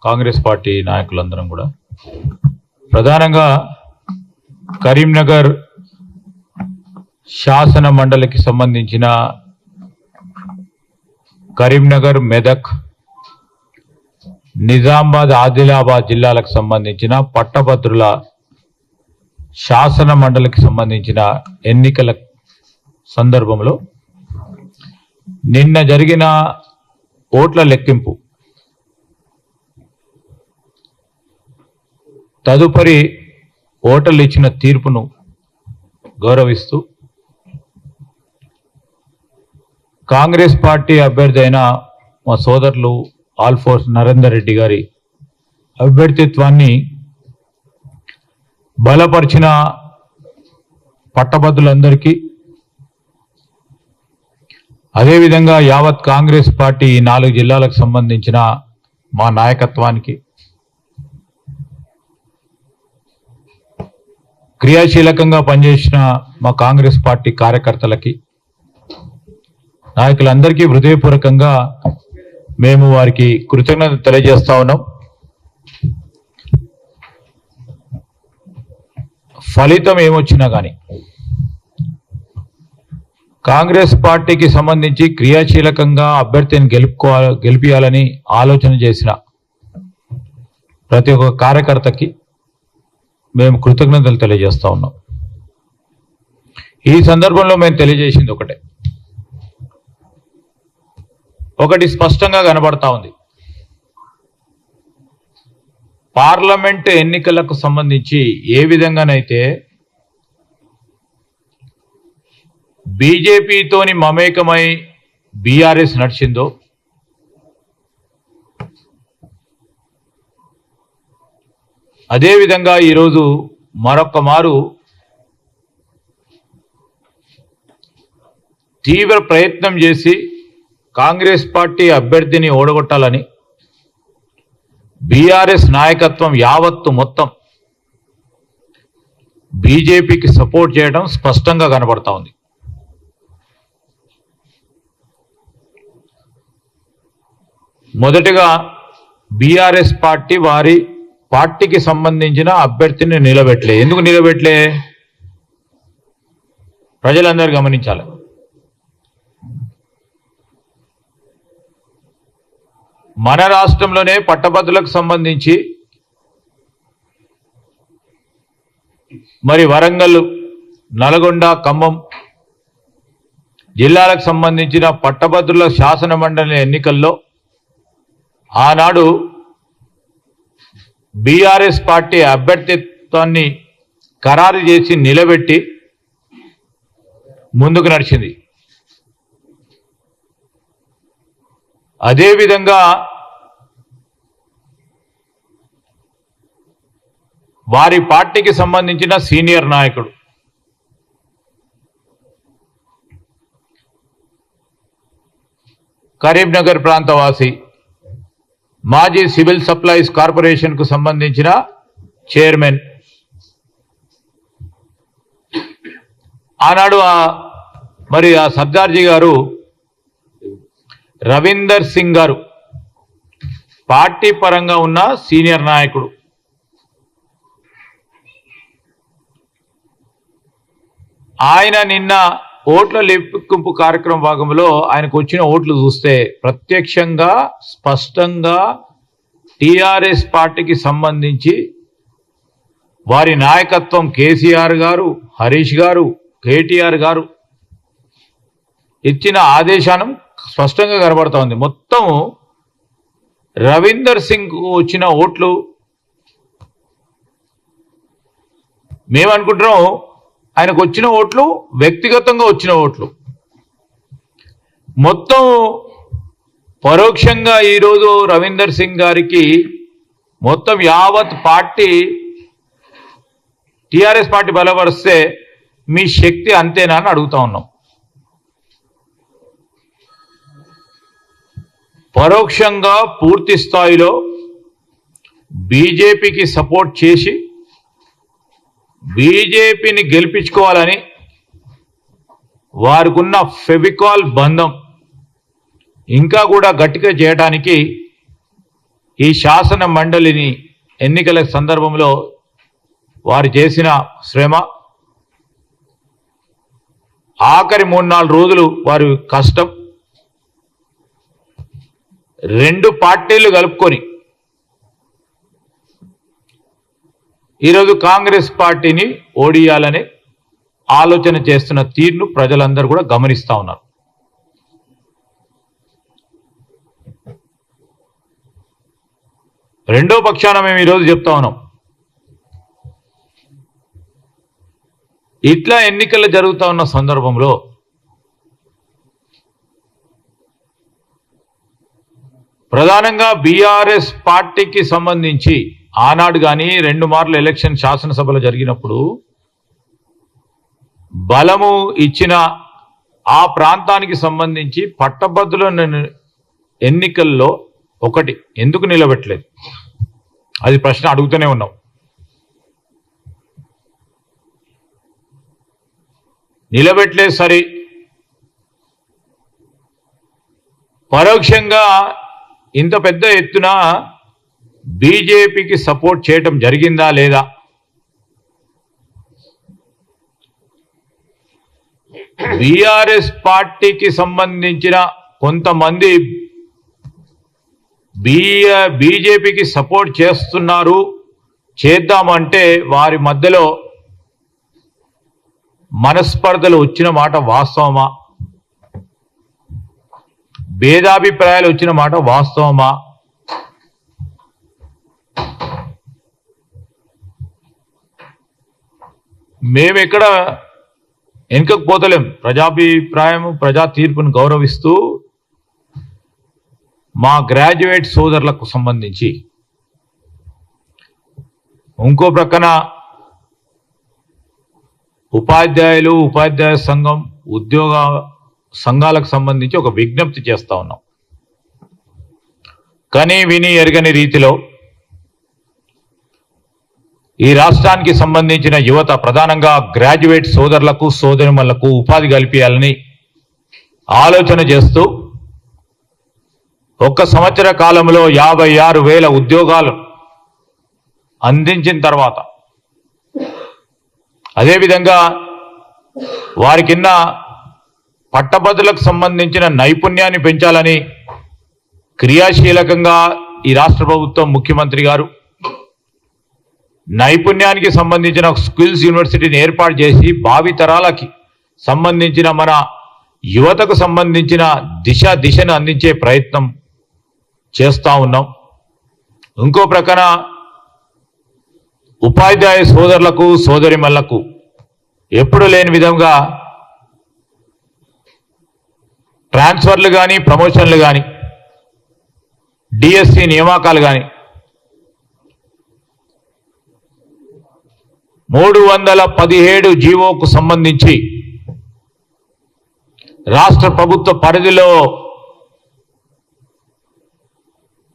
Congress party నాయకులందరం కూడా ప్రధానంగా కరీంనగర్ శాసన మండలికి సంబంధించిన కరీంనగర్, మెదక్, నిజామాబాద్, ఆదిలాబాద్ జిల్లాలకు సంబంధించిన పట్టభద్రుల శాసన మండలికి సంబంధించిన ఎన్నికల సందర్భంలో నిన్న జరిగిన ఓట్ల లెక్కింపు తదుపరి ఓటర్లు ఇచ్చిన తీర్పును గౌరవిస్తూ కాంగ్రెస్ పార్టీ అభ్యర్థి అయిన మా సోదరులు ఆల్ఫోర్స్ నరేందర్ రెడ్డి గారి అభ్యర్థిత్వాన్ని బలపరిచిన పట్టభద్రులందరికీ, అదేవిధంగా యావత్ కాంగ్రెస్ పార్టీ ఈ 4 జిల్లాలకు సంబంధించిన మా నాయకత్వానికి, క్రియాశీలకంగా పనిచేసిన మా కాంగ్రెస్ పార్టీ కార్యకర్తలకి, నాయకులందరికీ హృదయపూర్వకంగా మేము వారికి కృతజ్ఞత తెలియజేస్తా ఉన్నాం. ఫలితం ఏమొచ్చినా కానీ కాంగ్రెస్ పార్టీకి సంబంధించి క్రియాశీలకంగా అభ్యర్థిని గెలిపియాలని ఆలోచన చేసిన ప్రతి ఒక్క కార్యకర్తకి మేము కృతజ్ఞతలు తెలియజేస్తా ఉన్నాం. ఈ సందర్భంలో మేము తెలియజేసింది ఒకటి స్పష్టంగా కనబడతా ఉంది. పార్లమెంట్ ఎన్నికలకు సంబంధించి ఏ విధంగానైతే బీజేపీతోని మమేకమై బీఆర్ఎస్ నడిచిందో, అదేవిధంగా ఈరోజు మరొక్క మారు తీవ్ర ప్రయత్నం చేసి కాంగ్రెస్ పార్టీ అభ్యర్థిని ఓడగొట్టాలని బీఆర్ఎస్ నాయకత్వం యావత్తు మొత్తం బీజేపీకి సపోర్ట్ చేయడం స్పష్టంగా కనబడతా ఉంది. మొదటగా బీఆర్ఎస్ పార్టీ వారి పార్టీకి సంబంధించిన అభ్యర్థిని నిలబెట్టలే. ఎందుకు నిలబెట్టలే? ప్రజలందరూ గమనించాలి. మన రాష్ట్రంలోనే పట్టభద్రులకు సంబంధించి మరి వరంగల్, నల్గొండ, ఖమ్మం జిల్లాలకు సంబంధించిన పట్టభద్రుల శాసన మండలి ఎన్నికల్లో ఆనాడు బీఆర్ఎస్ పార్టీ అభ్యర్థిత్వాన్ని ఖరారు చేసి నిలబెట్టి ముందుకు నడిచింది. అదేవిధంగా వారి పార్టీకి సంబంధించిన సీనియర్ నాయకుడు కరీంనగర్ ప్రాంతవాసి, మాజీ సివిల్ సప్లైస్ కార్పొరేషన్ కు సంబంధించిన చైర్మన్, ఆనాడు మరి ఆ సర్దార్జీ గారు రవీందర్ సింగ్ గారు పార్టీ పరంగా ఉన్న సీనియర్ నాయకుడు. ఆయన నిన్న ఓట్ల లెక్కింపు కార్యక్రమం భాగంలో ఆయనకు వచ్చిన ఓట్లు చూస్తే ప్రత్యక్షంగా స్పష్టంగా టీఆర్ఎస్ పార్టీకి సంబంధించి వారి నాయకత్వం కేసీఆర్ గారు, హరీష్ గారు, కేటీఆర్ గారు ఇచ్చిన ఆదేశానం స్పష్టంగా కనబడతా ఉంది. మొత్తం రవీందర్ సింగ్ వచ్చిన ఓట్లు మేమనుకుంటున్నాం ఆయనకు వచ్చిన ఓట్లు వ్యక్తిగతంగా వచ్చిన ఓట్లు మొత్తం పరోక్షంగా ఈరోజు రవీందర్ సింగ్ గారికి మొత్తం యావత్ పార్టీ టీఆర్ఎస్ పార్టీ బలపరిస్తే మీ శక్తి అంతేనా అని అడుగుతా ఉన్నాం. పరోక్షంగా పూర్తి స్థాయిలో బీజేపీకి సపోర్ట్ చేసి బీజేపీని గెలిపించుకోవాలని వారికున్న ఫెవికాల్ బంధం ఇంకా కూడా గట్టిగా చేయడానికి ఈ శాసన మండలిని ఎన్నికల సందర్భంలో వారు చేసిన శ్రమ, ఆఖరి 3-4 రోజులు వారి కష్టం, 2 పార్టీలు కలుపుకొని ఈరోజు కాంగ్రెస్ పార్టీని ఓడియాలనే ఆలోచన చేస్తున్న తీరును ప్రజలందరూ కూడా గమనిస్తా ఉన్నారు. రెండో పక్షాన మేము ఈరోజు చెప్తా ఉన్నాం, ఇట్లా ఎన్నికలు జరుగుతూ ఉన్న సందర్భంలో ప్రధానంగా బీఆర్ఎస్ పార్టీకి సంబంధించి ఆనాడు కానీ 2 మార్లు ఎలక్షన్ శాసనసభలో జరిగినప్పుడు బలము ఇచ్చిన ఆ ప్రాంతానికి సంబంధించి పట్టభద్రుల ఎన్నికల్లో ఒకటి ఎందుకు నిలబెట్టలేదు? అది ప్రశ్న అడుగుతూనే ఉన్నాం. నిలబెట్టలేదు సరే, పరోక్షంగా ఇంత పెద్ద ఎత్తున బీజేపీకి సపోర్ట్ చేయటం జరిగిందా లేదా? బీఆర్ఎస్ పార్టీకి సంబంధించిన కొంతమంది బీజేపీకి సపోర్ట్ చేస్తున్నారు, చేద్దామంటే వారి మధ్యలో మనస్పర్ధలు వచ్చిన మాట వాస్తవమా? భేదాభిప్రాయాలు వచ్చిన మాట వాస్తవమా? మేమెక్కడ వెనుకకు పోతలేం. ప్రజాభిప్రాయం, ప్రజా తీర్పును గౌరవిస్తూ మా గ్రాడ్యుయేట్ సోదరులకు సంబంధించి ఇంకో ప్రక్కన ఉపాధ్యాయులు, ఉపాధ్యాయ సంఘం, ఉద్యోగ సంఘాలకు సంబంధించి ఒక విజ్ఞప్తి చేస్తా ఉన్నాం. కానీ విని ఎరగని రీతిలో ఈ రాష్ట్రానికి సంబంధించిన యువత, ప్రధానంగా గ్రాడ్యుయేట్ సోదరులకు, సోదరిమణులకు ఉపాధి కల్పించాలని ఆలోచన చేస్తూ 1 సంవత్సర కాలంలో 56,000 ఉద్యోగాలు అందించిన తర్వాత, అదేవిధంగా వారి కింద పట్టభద్రులకు సంబంధించిన నైపుణ్యాన్ని పెంచాలని క్రియాశీలకంగా ఈ రాష్ట్ర ప్రభుత్వం, ముఖ్యమంత్రి గారు నైపుణ్యానికి సంబంధించిన స్కిల్స్ యూనివర్సిటీని ఏర్పాటు చేసి భావితరాలకి సంబంధించిన మన యువతకు సంబంధించిన దిశను అందించే ప్రయత్నం చేస్తూ ఉన్నాం. ఇంకో ప్రక్కన ఉపాధ్యాయ సోదరులకు, సోదరిమణులకు ఎప్పుడు లేని విధంగా ట్రాన్స్ఫర్లు కానీ, ప్రమోషన్లు కానీ, డిఎస్సి నియామకాలు కానీ 317 జీవోకు సంబంధించి రాష్ట్ర ప్రభుత్వ పరిధిలో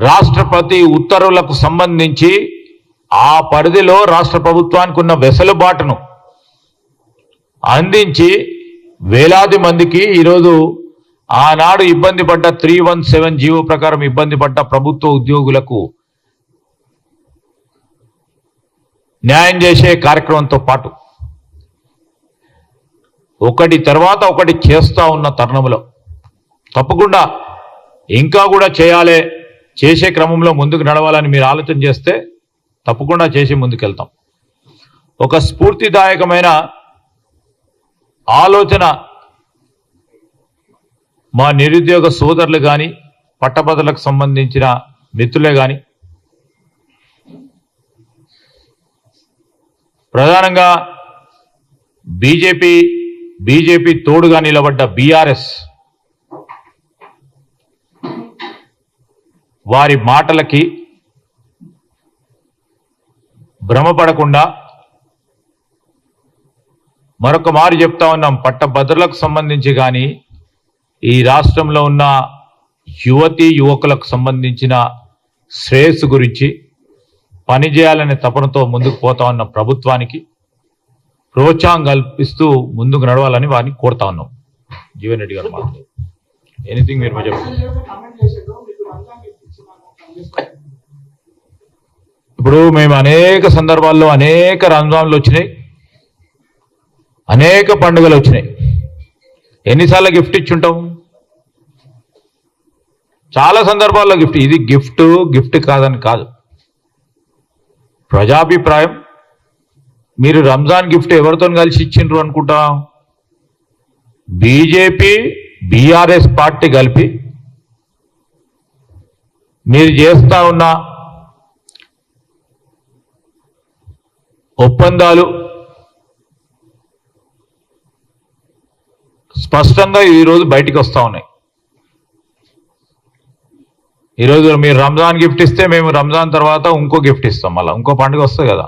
రాష్ట్రపతి ఉత్తర్వులకు సంబంధించి ఆ పరిధిలో రాష్ట్ర ప్రభుత్వానికి ఉన్న వెసులుబాటును అందించి వేలాది మందికి ఈరోజు ఆనాడు ఇబ్బంది పడ్డ 317 జీవో ప్రకారం ఇబ్బంది పడ్డ ప్రభుత్వ ఉద్యోగులకు న్యాయం చేసే కార్యక్రమంతో పాటు ఒకటి తర్వాత ఒకటి చేస్తూ ఉన్న తరుణంలో తప్పకుండా ఇంకా కూడా చేయాలి, చేసే క్రమంలో ముందుకు నడవాలని మీరు ఆలోచన చేస్తే తప్పకుండా చేసి ముందుకెళ్తాం. ఒక స్ఫూర్తిదాయకమైన ఆలోచన మా నిరుద్యోగ సోదరులు కానీ, పట్టభద్రులకు సంబంధించిన మిత్రులే కానీ, ప్రధానంగా బీజేపీ తోడుగా నిలబడ్డ బీఆర్ఎస్ వారి మాటలకి భ్రమపడకుండా మరొక మారు చెప్తా ఉన్నాం, పట్టభద్రులకు సంబంధించి కానీ, ఈ రాష్ట్రంలో ఉన్న యువతీ యువకులకు సంబంధించిన శ్రేయస్సు గురించి పనిచేయాలనే తపనతో ముందుకు పోతా ఉన్న ప్రభుత్వానికి ప్రోత్సాహం కల్పిస్తూ ముందుకు నడవాలని వారిని కోరుతా ఉన్నాం. జీవన్ రెడ్డి గారు మాట్లాడు, ఎనీథింగ్ మీరు చెప్పండి. ఇప్పుడు మేము అనేక సందర్భాల్లో అనేక రంజాన్లు వచ్చినాయి, అనేక పండుగలు వచ్చినాయి. ఎన్నిసార్లు గిఫ్ట్ ఇచ్చుంటాము? చాలా సందర్భాల్లో గిఫ్ట్. ఇది గిఫ్ట్ కాదని కాదు, ప్రజాభిప్రాయం. మీరు రంజాన్ గిఫ్ట్ ఎవరితో కలిసి ఇచ్చిండ్రు అనుకుంటా? బీజేపీ బీఆర్ఎస్ పార్టీ కలిపి మీరు చేస్తా ఉన్న ఒప్పందాలు స్పష్టంగా ఈరోజు బయటికి వస్తూ ఉన్నాయి. ఈరోజు మీరు రంజాన్ గిఫ్ట్ ఇస్తే మేము రంజాన్ తర్వాత ఇంకో గిఫ్ట్ ఇస్తాం, మళ్ళీ ఇంకో పండుగ వస్తుంది కదా.